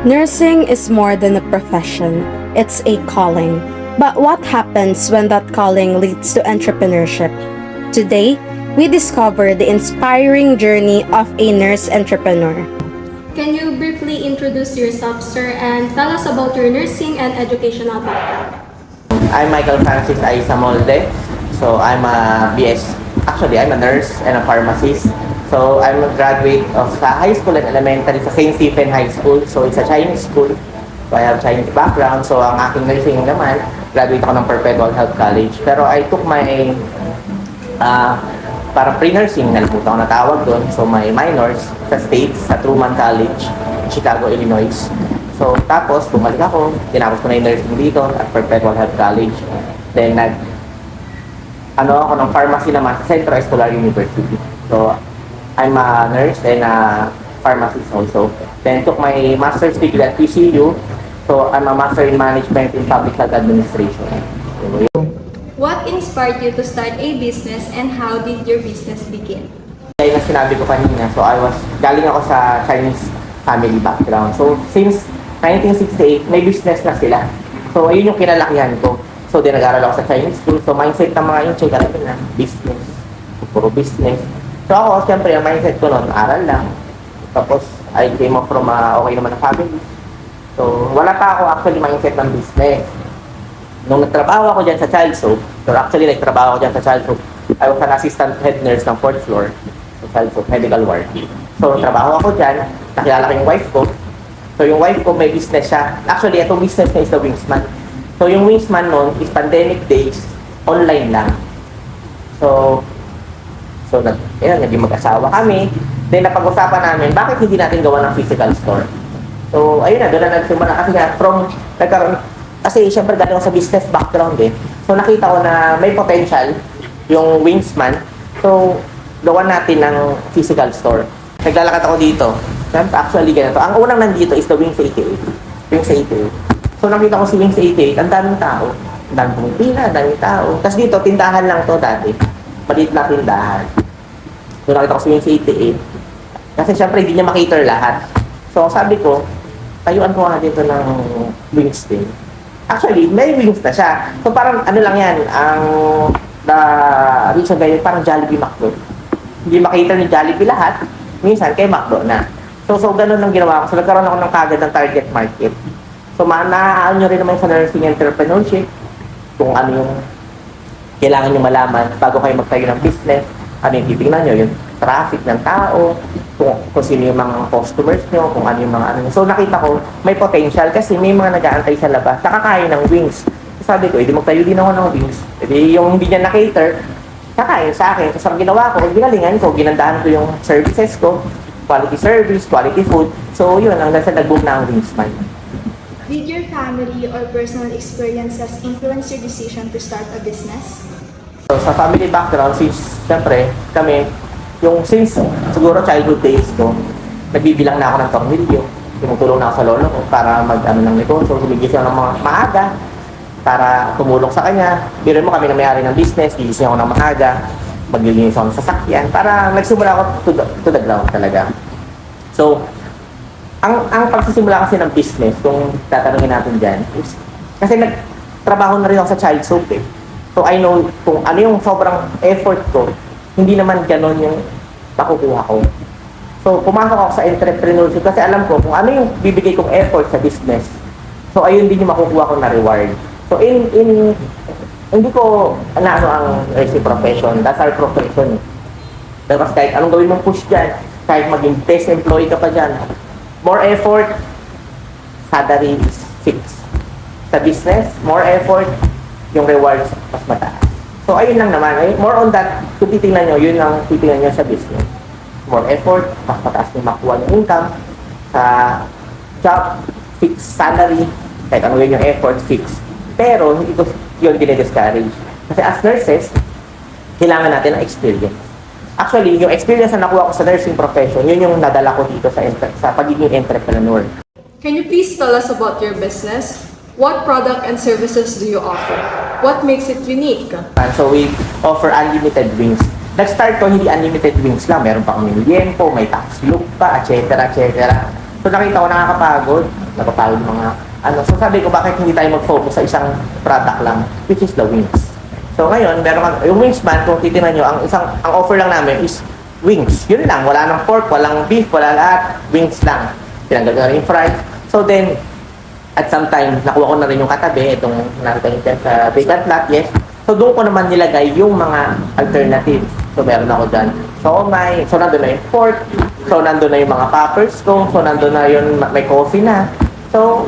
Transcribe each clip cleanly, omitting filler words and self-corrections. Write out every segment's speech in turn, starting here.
Nursing is more than a profession, it's a calling. But what happens when that calling leads to entrepreneurship? Today, we discover the inspiring journey of a nurse entrepreneur. Can you briefly introduce yourself, sir, and tell us about your nursing and educational background? I'm Michael Francis Aisamolde. So I'm a I'm a nurse and a pharmacist. So I'm a graduate of high school and elementary sa St. Stephen High School. So it's a Chinese school. So I have Chinese background. So ang aking nursing naman, graduate ako ng Perpetual Health College. Pero I took my para pre-nursing, nalimutan ko na tawag doon. So my minors sa States, sa Truman College, Chicago, Illinois. So tapos, bumalik ako, tinapos ko na yung nursing dito at Perpetual Health College. Then ako ng pharmacy naman sa Central Escolar University. So I'm a nurse and a pharmacist also. Then took my master's degree at PCU. So I'm a master in management in public health administration. So, What inspired you to start a business and how did your business begin? Kaya na sinabi ko kanina, so galing ako sa Chinese family background. So since 1968, may business na sila. So ayun yung kinalakihan ko. So din nag-aral ako sa Chinese school. So mindset ng mga yung chika na business. Puro business. So ako, siyempre, ang mindset ko noon, aral lang. Tapos, I came up from okay naman na family. So, wala pa ako actually mindset ng business. Nung nagtrabaho ako dyan sa child soap, nagtrabaho ako dyan sa child soap, I was an assistant head nurse ng 4th floor sa child soap medical ward. So, trabaho ako dyan, nakilala ko yung wife ko. So, yung wife ko may business siya. Actually, itong business niya is the Wingsman. So, yung Wingsman noon is pandemic days, online lang. So, naging mag-asawa kami. Then, napag-usapan namin, bakit hindi natin gawa ng physical store? So, ayun na, doon na nagsimula. Kasi syempre galing ako sa business background eh. So, nakita ko na may potential yung Wingsman. So, gawan natin ng physical store. Naglalakad ako dito. Actually, ganito. Ang unang nandito is the Wings 88. Wings 88. So, nakita ko si Wings 88, ang daming tao. Ang daming pumipila, ang daming tao. Tapos dito, tindahan lang to dati. Maliit na tindahan. So, nakita ko si Wings 88. Kasi syempre, hindi niya makiter lahat. So, sabi ko, tayuan ko nga dito ng Wings din. Actually, may Wings na siya. So, parang ano lang yan, the reason behind parang Jollibee McDo. Hindi makita ni Jollibee lahat, minsan kay McDo na. So ganun lang ginawa ko. So, nagkaroon ako ng kagad ng target market. So, naaaan nyo rin naman sa nursing entrepreneurship kung ano yung kailangan nyo malaman bago kayo magtayo ng business. Ano yung titingnan nyo, yung traffic ng tao, kung sino yung mga customers nyo, kung ano yung mga ano. So nakita ko, may potential kasi may mga nag-aantay sa labas, nakakain ng wings. So, sabi ko, magtayo din ako ng wings. Yung hindi niya na-cater, kakain sa akin. So ang ginawa ko, ginalingan ko, ginandahan ko yung services ko, quality service, quality food. So yun, hanggang sa nag-boom na ang Wingsman. Did your family or personal experiences influence your decision to start a business? So sa family background, since siyempre kami, since siguro childhood days ko, nagbibilang na ako ng tornilyo. Tumutulong na ako sa lolo ko para mag-ano ng negosyo. Gumigising ako ng mga maaga para tumulong sa kanya. Biro mo kami na may-ari ng business, gigising ako ng maaga, maglilinis ako ng sasakyan para nagsimula ako to the ground talaga. So, ang pagsisimula kasi ng business, kung tatanungin natin dyan, is, kasi nagtrabaho na rin ako sa child soap eh. So I know kung ano yung sobrang effort ko, hindi naman ganon yung makukuha ko. So pumasok ako sa entrepreneurship kasi alam ko kung ano yung bibigay kong effort sa business. So ayun din yung makukuha ko na reward. So hindi ko ang nursing profession, that's our profession. Tapos kahit anong gawin mong push dyan, kahit maging best employee ka pa dyan, more effort, salary is fixed. Sa business, more effort, yung rewards mas mataas. So ayun lang naman, more on that, kung titingnan nyo, yun ang titingnan nyo sa business. More effort, mas mataas yung makuha ng income, sa job, fixed salary, kahit ano yun yung effort, fixed. Pero hindi ko yun dinidiscourage. Kasi as nurses, kailangan natin ng experience. Actually, yung experience na nakuha ko sa nursing profession, yun yung nadala ko dito sa pagiging entrepreneur. Can you please tell us about your business? What product and services do you offer? What makes it unique? So we offer unlimited wings. Nag-start ko hindi unlimited wings lang. Meron pa kami liempo, may tax loop pa, etc. etc. So nakita ko nakakapagod mga ano. So sabi ko, bakit hindi tayo mag-focus sa isang product lang, which is the wings. So ngayon, yung wings man, kung titingnan nyo, ang offer lang namin is wings. Yun lang, wala nang pork, walang beef, wala lahat, wings lang. Tinanggal ko na rin yung fries. So then, at some time, nakuha ko na rin yung katabi, itong nakita nyo dyan sa vacant lot, yes. So doon ko naman nilagay yung mga alternatives. So meron ako dyan, so nandun na yung pork, so nandun na yung mga poppers ko, so nandun na yung may coffee na. So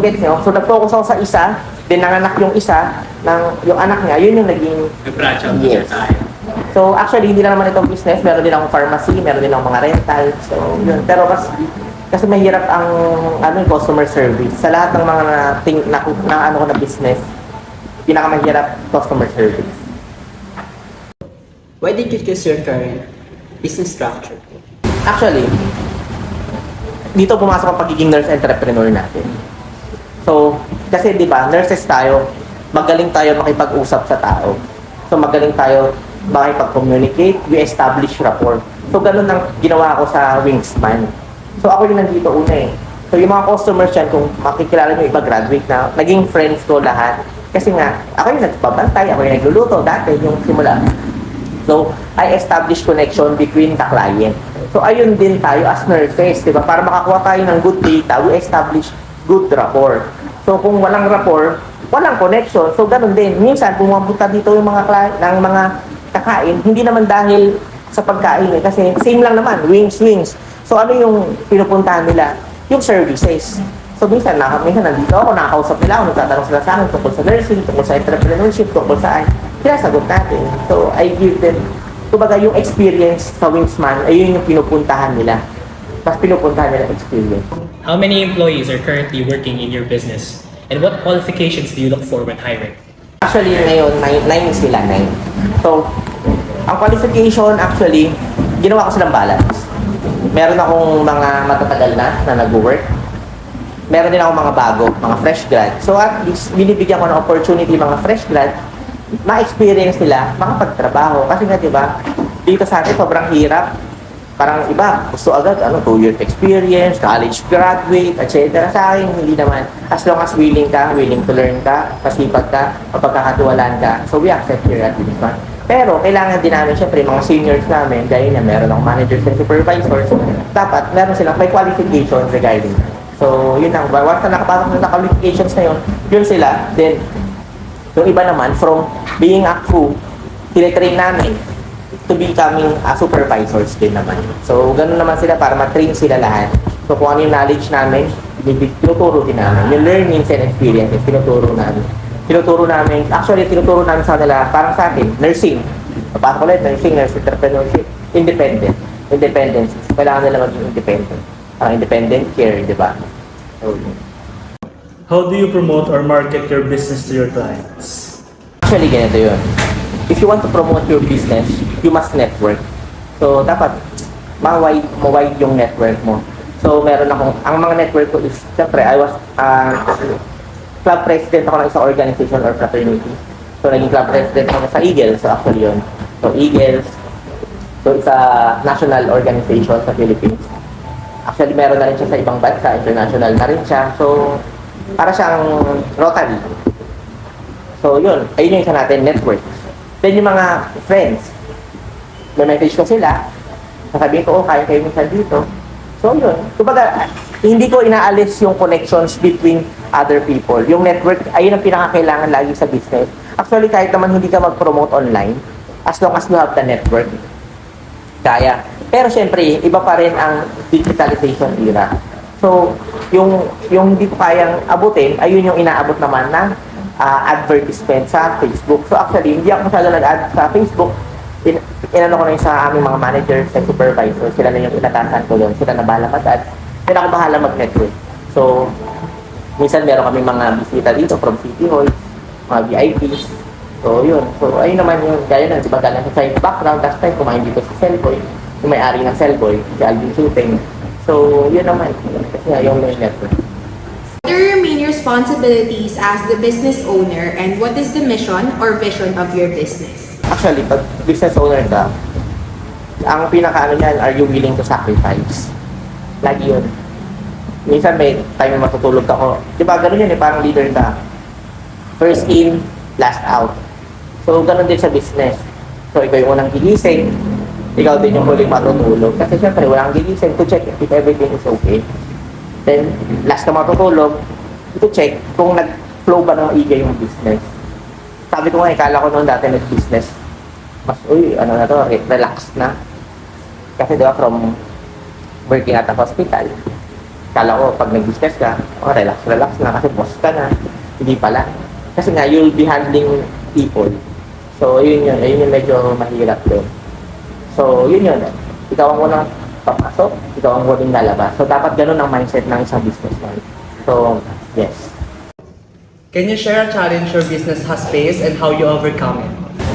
get nyo, so nag-focus ako sa isa, then nanganak yung isa, yung anak niya, yun yung naging yes. So actually, hindi na naman itong business, meron din akong pharmacy, meron din akong mga rental, so yun. Pero kasi mahirap ang yung customer service. Sa lahat ng mga na business, pinakamahirap customer service. Why did you choose your current business structure? Actually, dito pumasok ang pagiging nurse entrepreneur natin. So, kasi di ba, nurses tayo, magaling tayo makipag-usap sa tao. So, magaling tayo makipag-communicate, we establish rapport. So, ganun ang ginawa ko sa Wingsman. So, ako yung nandito una eh. So, yung mga customers yan, kung makikilala nyo iba, graduate na, naging friends ko lahat. Kasi nga, ako yung nagbabantay, ako yung nagluluto dati, yung simula. So, I establish connection between the client. So, ayun din tayo as nurses, di ba? Para makakuha tayo ng good data, we establish good rapport. So, kung walang rapport, walang connection. So, ganun din. Minsan, pumunta dito yung mga client, ng mga kakain, hindi naman dahil sa pagkain eh. Kasi same lang naman, wings. So, ano yung pinupuntahan nila? Yung services. So, minsan nandito ako, nakakausap nila ako, nagtatanong sila sa akin tungkol sa nursing, tungkol sa entrepreneurship, tungkol sa sinasagot natin. So, I give them, kumbaga yung experience sa Wingsman, ayun yung pinupuntahan nila. Mas pinupuntahan nila experience. How many employees are currently working in your business? And what qualifications do you look for when hiring? Actually, ngayon, 9 sila, 9. So, ang qualification, actually, ginawa ko silang balance. Meron akong mga matatagal na nag-work. Meron din akong mga bago, mga fresh grad. So, at least, binibigyan ko ng opportunity mga fresh grad, ma-experience nila, makapagtrabaho. Kasi nga, di ba, dito sa atin, sobrang hirap. Parang iba, gusto agad, 2 years experience, college graduate, etc. Sa akin, hindi naman. As long as willing to learn ka, pasipag ka, mapagkakatiwalaan ka. So, we accept here at Wingsman. Pero, kailangan din namin, syempre, mga seniors namin, dahil na meron ng managers and supervisors, dapat meron silang may qualifications regarding. So, yun lang. Once na nakapasok na qualifications na yun sila, then, yung iba naman, from being a crew, tine-train namin to becoming supervisors din naman. So, ganun naman sila para ma-train sila lahat. So, kung ano yung knowledge namin, tinuturo din namin. Yung learnings and experiences, tinuturo namin. Actually, tinuturo namin sa kanila, parang sa akin, nursing. Papasok ulit, nursing, nurse entrepreneurship, independence. Kailangan nila maging independent. Independent care, di ba? So, How do you promote or market your business to your clients? actually, ganito yun. If you want to promote your business, you must network. So, dapat ma-wide yung network mo. So, ang mga network ko is, siyempre, I was club president ako ng isang organization or fraternity. So, naging club president ako sa Eagles. So, actually yun. So, Eagles, so it's a national organization sa Philippines. Actually, meron na rin siya sa ibang bansa, international na rin siya. So, para siyang Rotary. So, yun. Ayun yung isa natin, network. Then, yung mga friends, may message ko sila, sasabihin ko, kaya kayo minsan dito. So, yun. Kumbaga, hindi ko inaalis yung connections between other people. Yung network, ayun ang pinakakailangan lagi sa business. Actually, kahit naman hindi ka mag-promote online, as long as you have the network, kaya. Pero syempre, iba pa rin ang digitalization era. So, yung hindi ko kayang abutin, ayun yung inaabot naman ng advertisement sa Facebook. So actually, hindi ako masyado nag-ad sa Facebook. Inano ko na yung sa aming mga managers and supervisors. Sila na yung inatasan ko doon. Sila na bahala mag-ad. Sila ako bahala mag-network. So, minsan meron kami mga bisita dito from City Hall, mga VIPs. So, yun. So, ayun naman yung gaya na, diba galang sa science background, last time kumain dito si Cellboy, yung may-ari ng Cellboy, si Alvin Shooting. So, yun naman. Kasi nga, yung may network. What are your main responsibilities as the business owner and what is the mission or vision of your business? Actually, pag business owner ka, ang pinaka-ano niyan, are you willing to sacrifice? Lagi yun. Minsan may time na matutulog ako. Di ba, ganun yun eh, parang leader ka. First in, last out. So, ganun din sa business. So, ikaw yung unang gigising, ikaw din yung huling matutulog. Kasi syempre, walang gigising to check if everything is okay. Then, last ka matutulog, to check kung nag-flow ba ng maigi yung business. Sabi ko nga, kala ko noon dati nag-business. Mas, ano na to, relax na. Kasi diba, from working at a hospital, kala ko, pag nag-business ka, relax na kasi boss ka na. Hindi pala. Kasi nga, you'll be handling people. So, yun yung medyo mahirap doon. So, yun. Ikaw ang unang papasok, ikaw ang huling lalabas. So, dapat ganun ang mindset ng isang businessman. So, yes. Can you share a challenge your business has faced and how you overcome it?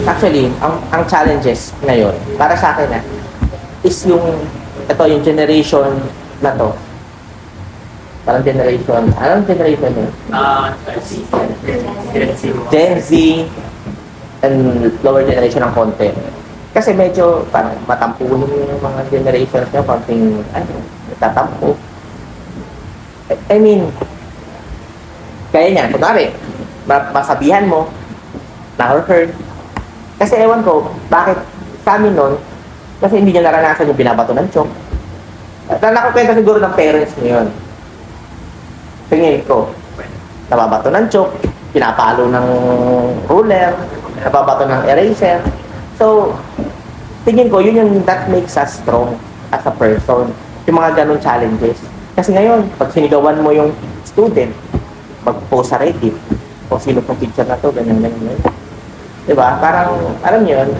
Actually, ang challenges ngayon, para sa akin is yung generation na to. Parang generation, anong generation yun? Gen Z and lower generation ng konti. Kasi medyo parang matampuhin yung mga generations nyo, konting, tatampo. I mean, kaya niya, kunwari, masabihan mo, na-heard. Kasi ewan ko, bakit sa amin nun, kasi hindi niya naranasan yung binabato ng chok. Nakukwenta siguro ng parents niyo yun. Tingin ko, nababato ng chok, pinapalo ng ruler, nababato ng eraser. So, tingin ko, yun yung that makes us strong as a person. Yung mga ganong challenges. Kasi ngayon, pag sinigawan mo yung student, mag-post sa Reddit, o sino pong picture na to, ganyan. Diba? Parang, alam niyo yun.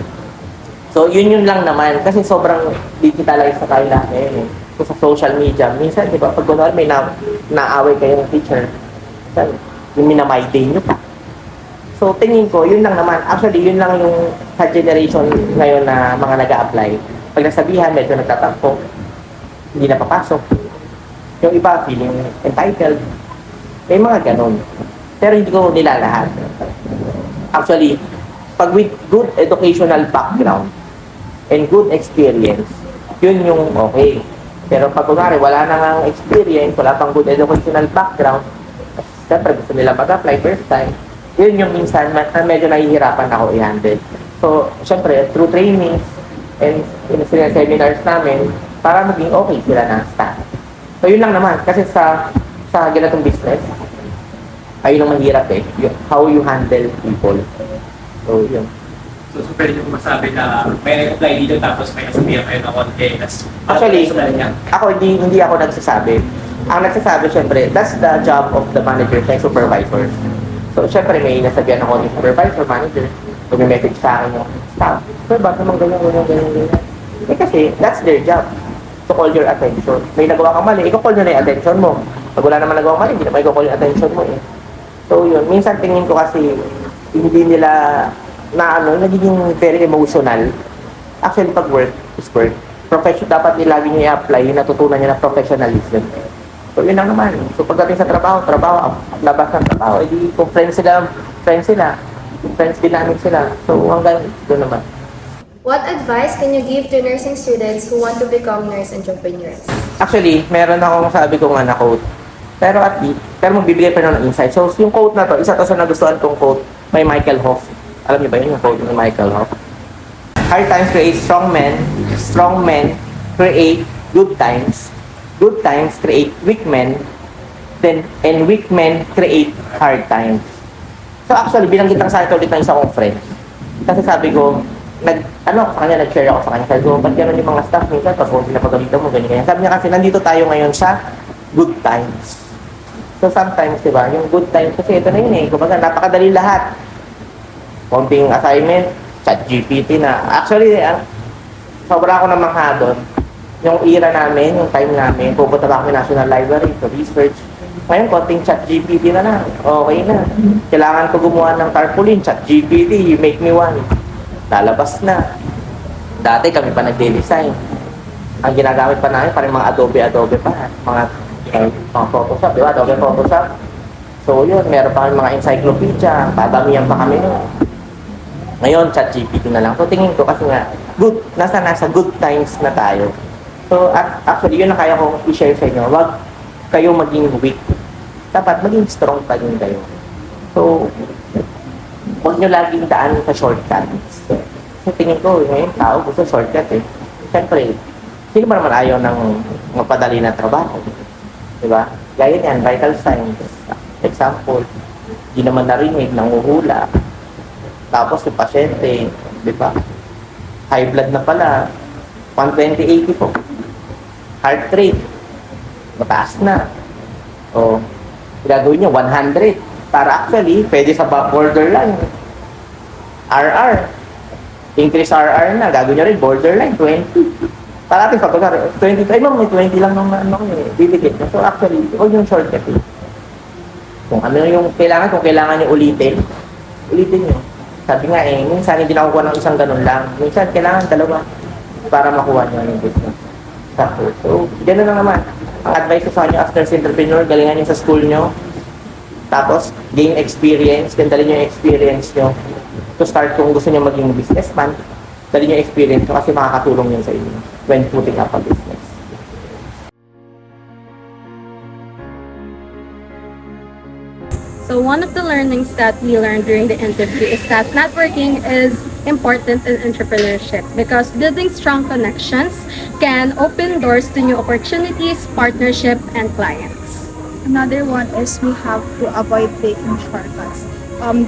So, yun lang naman. Kasi sobrang digitalized na tayo lahat ngayon. So, sa social media, minsan, diba, pag kunwari may naaway kayo ng teacher, yung minamay day nyo pa. So, tingin ko, yun lang naman. Actually, yun lang yung sa generation ngayon na mga nag-a-apply. Pag nasabihan, medyo nagtatampo, hindi na papasok. Yung iba, feeling entitled. May mga ganun. Pero hindi ko nila lahat. Actually, pag with good educational background and good experience, yun yung okay. Pero pag kunwari, wala na nga experience, wala pang good educational background, siyempre gusto nila mag-apply first time, yun yung minsan medyo nahihirapan ako i-handle. So, siyempre, through training and seminars namin, para maging okay sila na staff. So, yun lang naman. Kasi sa ganitong business, ayun ang mahirap how you handle people. So, yun. So, pwede nyo masabi na may nag-apply dito tapos may nasabihan kayo na konti. Actually, ako hindi ako nagsasabi. Ang nagsasabi, syempre, that's the job of the manager and supervisor. So, syempre, may nasabihan ako ng supervisor, manager, so may message sa akin yung staff. So, ba't naman ganyan. Kasi, that's their job to call your attention. May nagawa kang mali, i-call nyo na yung attention mo. Pag wala naman nagawa mali, hindi naman i-call yung attention mo So, yun. Minsan tingin ko kasi, hindi nila nagiging very emotional. Actually, pag work is work. Dapat lagi nyo i-apply yung natutunan nyo na professionalism. So, yun lang naman. So, pagdating sa trabaho, labas ng trabaho, edi kung friends sila, friends dynamic sila. So, hanggang doon naman. What advice can you give to nursing students who want to become nurse entrepreneurs? Actually, meron akong sabi ko nga na quote. Pero magbibigay pa ng insight. So, yung quote na to, isa to sa nagustuhan kong quote, may Michael Hoff. Alam niyo ba yun yung quote ni Michael Hoff? Hard times create strong men. Strong men create good times. Good times create weak men. And weak men create hard times. So actually, binanggit lang sa akin ulit ng isa kong friend. Kasi sabi ko, nag-share ako sa kanya. Sabi ko, ba't gano'n yung mga staff minsan? Pag pinapagalitan mo, ganyan. Sabi niya kasi, nandito tayo ngayon sa good times. So sometimes, diba, yung good times, kasi ito na yun kumbaga, napakadali lahat. Konting assignment, ChatGPT na. Actually, sobra ako namangha doon. Yung era namin, yung time namin, pupunta pa kami National Library to research. Ngayon, konting ChatGPT na lang. Okay na. Kailangan ko gumawa ng tarpaulin, ChatGPT, you make me one. Lalabas na. Dati kami pa nagde-design. Ang ginagamit pa namin, parang mga Adobe pa. Mga Photoshop, di ba? Adobe Photoshop. So yun, meron pa kami mga encyclopedia. Padamihan pa kami nun. Ngayon, ChatGPT na lang. So tingin ko kasi nga, nasa good times na tayo. So actually, yun na kaya kong i-share sa inyo. kayo maging weak. Dapat maging strong pa rin kayo. So, huwag nyo laging daan sa shortcuts. Kasi tingin ko, ngayon tao gusto shortcut eh. Siyempre, sino ba naman ayaw ng mapadali na trabaho? Diba? Gaya yan, vital signs. Example, di naman narinig, nanguhula. Tapos yung pasyente, di ba? High blood na pala, 120/80 po. Heart rate, mataas na. O, gagawin nyo 100. Para actually, pwede sa borderline. RR. Increase RR na, gagawin nyo rin borderline, 20. Para natin pag 20, ay ma'am, may 20 lang nung bibigit. So actually, huwag yung shortcut eh. Kung ano yung kailangan, kung kailangan nyo ulitin nyo. Sabi nga eh, minsan hindi nakukuha ng isang ganun lang. Minsan kailangan dalawa para makuha nyo yung business. So, gano'n lang naman. Ang advice ko sa inyo as nurse entrepreneur, galingan nyo sa school nyo. Tapos, gain experience. Dali nyo yung experience nyo. To start kung gusto nyo maging businessman, dali nyo yung experience nyo kasi makakatulong yun sa inyo when putting up a business. So one of the learnings that we learned during the interview is that networking is important in entrepreneurship because building strong connections can open doors to new opportunities, partnership, and clients. Another one is we have to avoid taking shortcuts.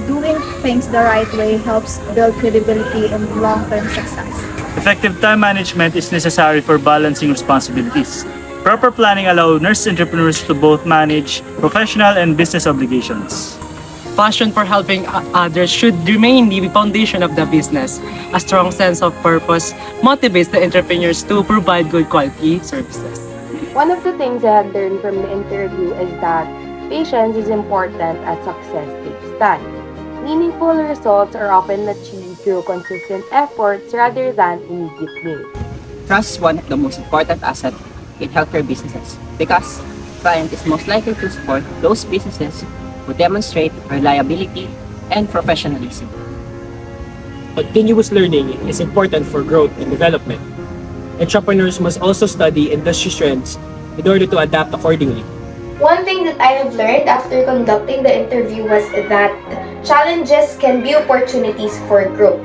Doing things the right way helps build credibility and long-term success. Effective time management is necessary for balancing responsibilities. Proper planning allows nurse entrepreneurs to both manage professional and business obligations. Passion for helping others should remain the foundation of the business. A strong sense of purpose motivates the entrepreneurs to provide good quality services. One of the things I have learned from the interview is that patience is important as success takes time. Meaningful results are often achieved through consistent efforts rather than immediate gains. Trust is one of the most important assets in healthcare businesses because client is most likely to support those businesses who demonstrate reliability and professionalism. Continuous learning is important for growth and development. Entrepreneurs must also study industry trends in order to adapt accordingly. One thing that I have learned after conducting the interview was that challenges can be opportunities for growth.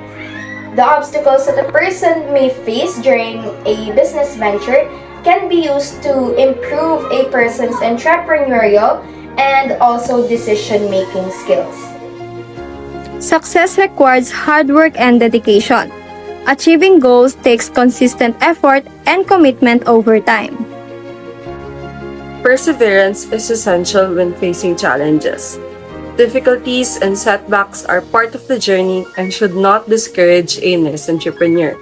The obstacles that a person may face during a business venture can be used to improve a person's entrepreneurial and also decision-making skills. Success requires hard work and dedication. Achieving goals takes consistent effort and commitment over time. Perseverance is essential when facing challenges. Difficulties and setbacks are part of the journey and should not discourage a nurse entrepreneur.